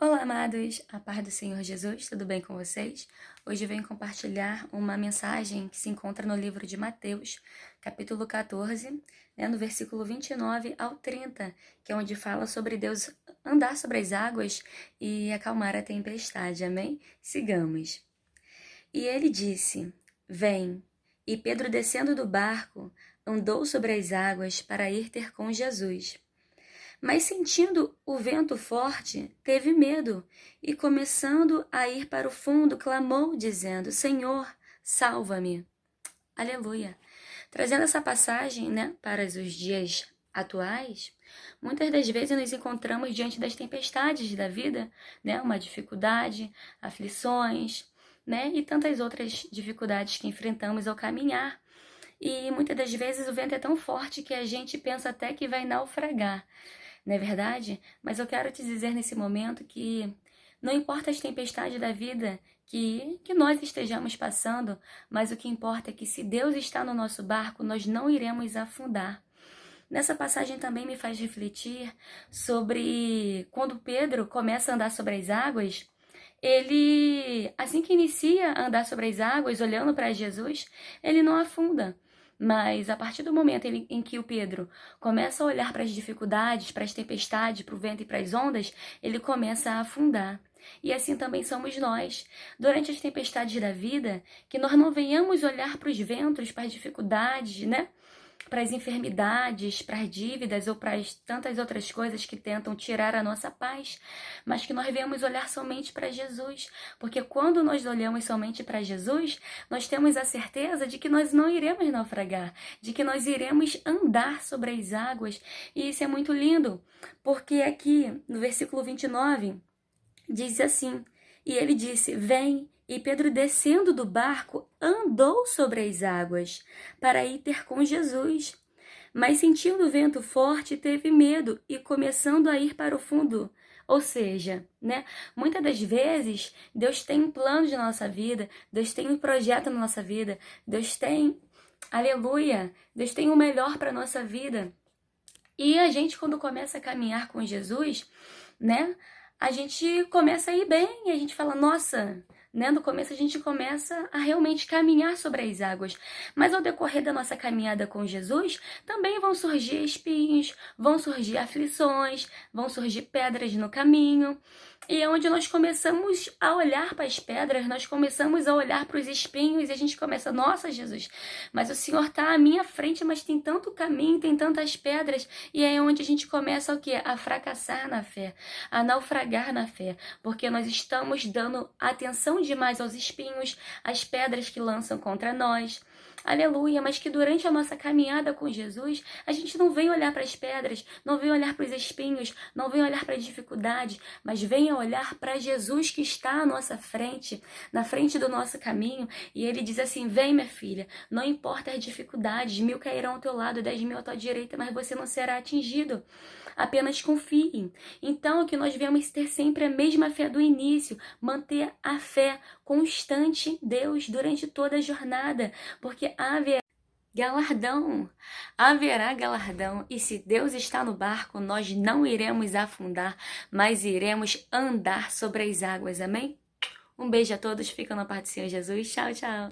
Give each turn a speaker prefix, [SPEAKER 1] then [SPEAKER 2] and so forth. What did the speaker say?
[SPEAKER 1] Olá, amados, a paz do Senhor Jesus, tudo bem com vocês? Hoje eu venho compartilhar uma mensagem que se encontra no livro de Mateus, capítulo 14, no versículo 29 ao 30, que é onde fala sobre Deus andar sobre as águas e acalmar a tempestade, amém? Sigamos. E ele disse: Vem. E Pedro, descendo do barco, andou sobre as águas para ir ter com Jesus. Mas sentindo o vento forte, teve medo e, começando a ir para o fundo, clamou, dizendo: Senhor, salva-me. Aleluia. Trazendo essa passagem, para os dias atuais, muitas das vezes nos encontramos diante das tempestades da vida, uma dificuldade, aflições, e tantas outras dificuldades que enfrentamos ao caminhar. E muitas das vezes o vento é tão forte que a gente pensa até que vai naufragar. Não é verdade? Mas eu quero te dizer nesse momento que não importa as tempestades da vida que nós estejamos passando, mas o que importa é que se Deus está no nosso barco, nós não iremos afundar. Nessa passagem também me faz refletir sobre quando Pedro começa a andar sobre as águas, ele, assim que inicia a andar sobre as águas, olhando para Jesus, ele não afunda. Mas a partir do momento em que o Pedro começa a olhar para as dificuldades, para as tempestades, para o vento e para as ondas, ele começa a afundar. E assim também somos nós. Durante as tempestades da vida, que nós não venhamos olhar para os ventos, para as dificuldades, para as enfermidades, para as dívidas ou para tantas outras coisas que tentam tirar a nossa paz, mas que nós venhamos olhar somente para Jesus, porque quando nós olhamos somente para Jesus, nós temos a certeza de que nós não iremos naufragar, de que nós iremos andar sobre as águas, e isso é muito lindo, porque aqui no versículo 29 diz assim: E ele disse: Vem. E Pedro, descendo do barco, andou sobre as águas para ir ter com Jesus. Mas sentindo o vento forte, teve medo e começando a ir para o fundo. Ou seja, muitas das vezes Deus tem um plano de nossa vida, Deus tem um projeto na nossa vida, Deus tem, aleluia, Deus tem o melhor para a nossa vida. E a gente, quando começa a caminhar com Jesus, a gente começa a ir bem, e a gente fala, nossa, no começo a gente começa a realmente caminhar sobre as águas. Mas ao decorrer da nossa caminhada com Jesus, também vão surgir espinhos, vão surgir aflições, vão surgir pedras no caminho. E é onde nós começamos a olhar para as pedras, nós começamos a olhar para os espinhos e a gente começa, nossa, Jesus, mas o Senhor está à minha frente, mas tem tanto caminho, tem tantas pedras. E é onde a gente começa o quê? A fracassar na fé, a naufragar na fé, porque nós estamos dando atenção demais aos espinhos, às pedras que lançam contra nós. Aleluia, mas que durante a nossa caminhada com Jesus, a gente não vem olhar para as pedras, não vem olhar para os espinhos, não vem olhar para as dificuldades, mas vem olhar para Jesus que está à nossa frente, na frente do nosso caminho, e ele diz assim: vem, minha filha, não importa as dificuldades, 1000 cairão ao teu lado, 10.000 à tua direita, mas você não será atingido. Apenas confiem. Então, que nós devemos ter sempre a mesma fé do início, manter a fé constante em Deus durante toda a jornada, porque haverá galardão, e se Deus está no barco, nós não iremos afundar, mas iremos andar sobre as águas, amém? Um beijo a todos, fica na paz do Senhor Jesus, tchau, tchau!